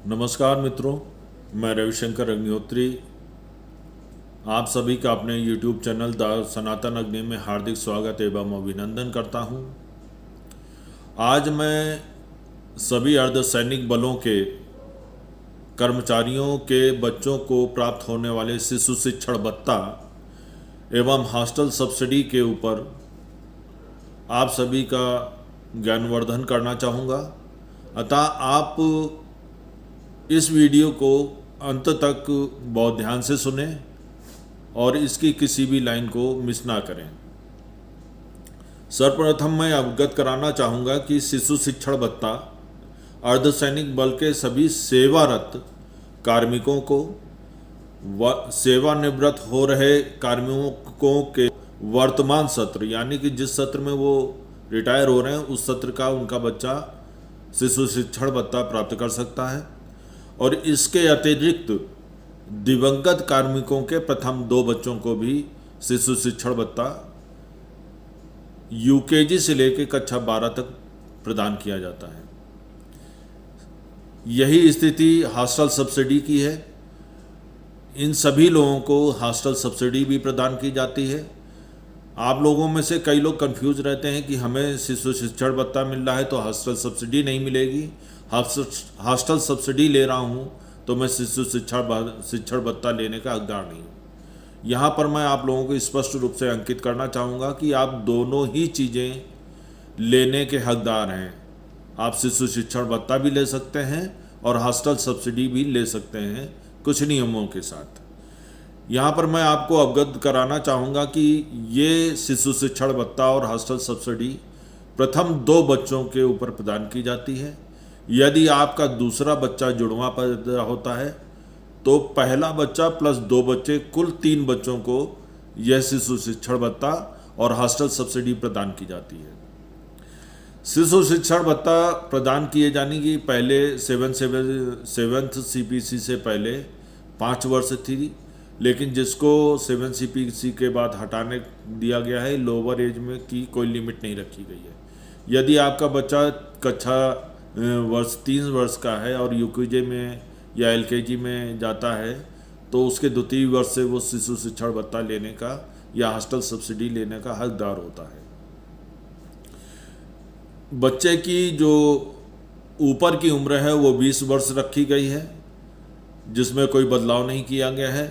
नमस्कार मित्रों, मैं रविशंकर अग्निहोत्री आप सभी का अपने YouTube चैनल द सनातन अग्नि में हार्दिक स्वागत एवं अभिनंदन करता हूं। आज मैं सभी अर्धसैनिक बलों के कर्मचारियों के बच्चों को प्राप्त होने वाले शिशु शिक्षण भत्ता एवं हॉस्टल सब्सिडी के ऊपर आप सभी का ज्ञानवर्धन करना चाहूँगा। अतः आप इस वीडियो को अंत तक बहुत ध्यान से सुने और इसकी किसी भी लाइन को मिस ना करें। सर्वप्रथम मैं अवगत कराना चाहूँगा कि शिशु शिक्षण भत्ता अर्धसैनिक बल के सभी सेवारत कार्मिकों को सेवानिवृत्त हो रहे कार्मिकों के वर्तमान सत्र यानी कि जिस सत्र में वो रिटायर हो रहे हैं उस सत्र का उनका बच्चा शिशु शिक्षण भत्ता प्राप्त कर सकता है। और इसके अतिरिक्त दिवंगत कार्मिकों के प्रथम 2 बच्चों को भी शिशु शिक्षण भत्ता यूकेजी से लेकर कक्षा 12 तक प्रदान किया जाता है। यही स्थिति हॉस्टल सब्सिडी की है। इन सभी लोगों को हॉस्टल सब्सिडी भी प्रदान की जाती है। आप लोगों में से कई लोग कंफ्यूज रहते हैं कि हमें शिशु शिक्षण भत्ता मिल रहा है तो हॉस्टल सब्सिडी नहीं मिलेगी। हॉस्टल सब्सिडी ले रहा हूं तो मैं शिशु शिक्षण भत्ता लेने का हकदार नहीं हूं। यहाँ पर मैं आप लोगों को स्पष्ट रूप से अंकित करना चाहूँगा कि आप दोनों ही चीज़ें लेने के हकदार हैं। आप शिशु शिक्षण भत्ता भी ले सकते हैं और हॉस्टल सब्सिडी भी ले सकते हैं कुछ नियमों के साथ। यहाँ पर मैं आपको अवगत कराना चाहूँगा कि ये शिशु शिक्षण भत्ता और हॉस्टल सब्सिडी प्रथम 2 बच्चों के ऊपर प्रदान की जाती है। यदि आपका दूसरा बच्चा जुड़वा पैदा होता है तो पहला बच्चा प्लस 2 बच्चे कुल 3 बच्चों को यह शिशु शिक्षण भत्ता और हॉस्टल सब्सिडी प्रदान की जाती है। शिशु शिक्षण भत्ता प्रदान किए जाने की पहले 7th CPC से पहले 5 वर्ष थी, लेकिन जिसको 7 CPC के बाद हटाने दिया गया है, लोअर एज में की कोई लिमिट नहीं रखी गई है। यदि आपका बच्चा कक्षा 3 वर्ष का है और यूकेजी में या एलकेजी में जाता है तो उसके द्वितीय वर्ष से वो शिशु शिक्षण भत्ता लेने का या हॉस्टल सब्सिडी लेने का हकदार होता है। बच्चे की जो ऊपर की उम्र है वो 20 वर्ष रखी गई है, जिसमें कोई बदलाव नहीं किया गया है।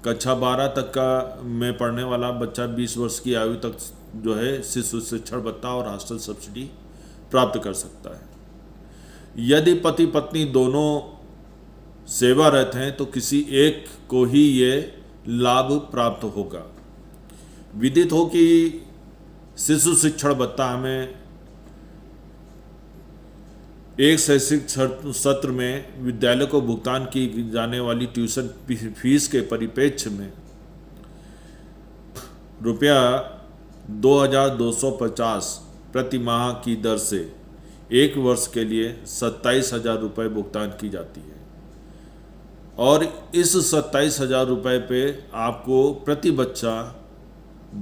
कक्षा 12 तक का में पढ़ने वाला बच्चा 20 वर्ष की आयु तक जो है शिशु शिक्षण भत्ता और हॉस्टल सब्सिडी प्राप्त कर सकता है। यदि पति पत्नी दोनों सेवारत हैं तो किसी एक को ही ये लाभ प्राप्त होगा। विदित हो कि शिशु शिक्षण भत्ता हमें एक शैक्षिक सत्र में विद्यालय को भुगतान की जाने वाली ट्यूशन फीस के परिप्रेक्ष्य में रुपया 2250 प्रति माह की दर से 1 वर्ष के लिए 27,000 रुपये भुगतान की जाती है। और इस 27,000 रुपये पे आपको प्रति बच्चा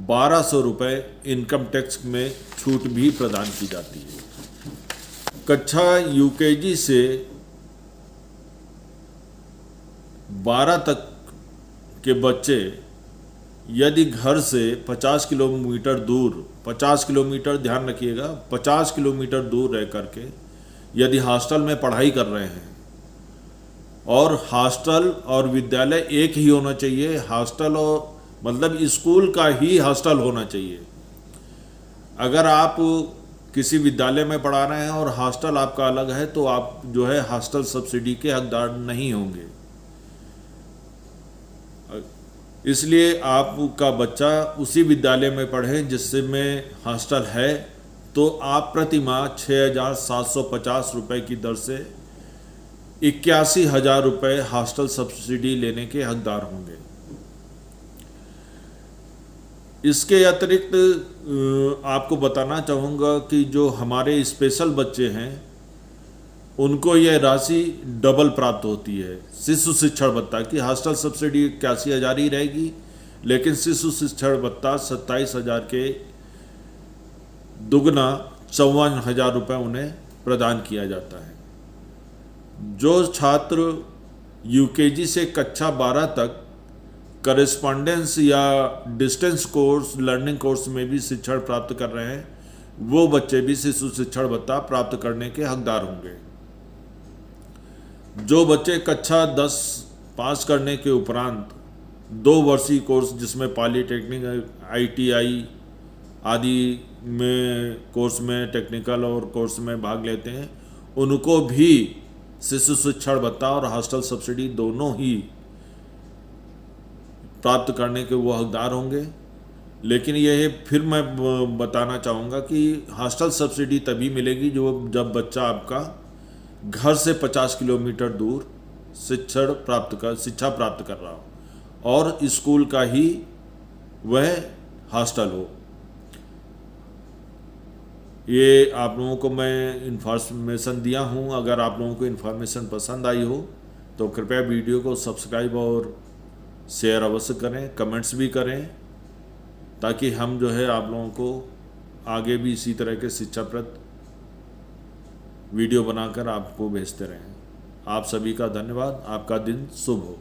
1200 रुपये इनकम टैक्स में छूट भी प्रदान की जाती है। कक्षा यूकेजी से 12 तक के बच्चे यदि घर से 50 किलोमीटर दूर, 50 किलोमीटर ध्यान रखिएगा, 50 किलोमीटर दूर रह करके यदि हॉस्टल में पढ़ाई कर रहे हैं, और हॉस्टल और विद्यालय एक ही होना चाहिए, हॉस्टल और मतलब स्कूल का ही हॉस्टल होना चाहिए। अगर आप किसी विद्यालय में पढ़ा रहे हैं और हॉस्टल आपका अलग है तो आप जो है हॉस्टल सब्सिडी के हकदार नहीं होंगे। इसलिए आपका बच्चा उसी विद्यालय में पढ़े जिसमें हॉस्टल है तो आप प्रति माह 6,750 रुपये की दर से 81,000 रुपये हॉस्टल सब्सिडी लेने के हकदार होंगे। इसके अतिरिक्त आपको बताना चाहूँगा कि जो हमारे स्पेशल बच्चे हैं उनको यह राशि डबल प्राप्त होती है। शिशु शिक्षण भत्ता की हॉस्टल सब्सिडी 81,000 ही रहेगी, लेकिन शिशु शिक्षण भत्ता 27,000 के दुगना 54,000 रुपये उन्हें प्रदान किया जाता है। जो छात्र यूकेजी से कक्षा 12 तक करेस्पॉन्डेंस या डिस्टेंस कोर्स लर्निंग कोर्स में भी शिक्षण प्राप्त कर रहे हैं, वो बच्चे भी शिशु शिक्षण भत्ता प्राप्त करने के हकदार होंगे। जो बच्चे कक्षा 10 पास करने के उपरांत 2 वर्षीय कोर्स जिसमें पॉलीटेक्निक, ITI आदि में कोर्स में टेक्निकल और कोर्स में भाग लेते हैं, उनको भी शिशु शिक्षण भत्ता और हॉस्टल सब्सिडी दोनों ही प्राप्त करने के वो हकदार होंगे। लेकिन यह फिर मैं बताना चाहूँगा कि हॉस्टल सब्सिडी तभी मिलेगी जब बच्चा आपका घर से 50 किलोमीटर दूर शिक्षा प्राप्त कर रहा हो और स्कूल का ही वह हॉस्टल हो। ये आप लोगों को मैं इन्फॉर्मेशन दिया हूँ। अगर आप लोगों को इन्फॉर्मेशन पसंद आई हो तो कृपया वीडियो को सब्सक्राइब और शेयर अवश्य करें, कमेंट्स भी करें, ताकि हम जो है आप लोगों को आगे भी इसी तरह के शिक्षाप्रद वीडियो बनाकर आपको भेजते रहें। आप सभी का धन्यवाद। आपका दिन शुभ हो।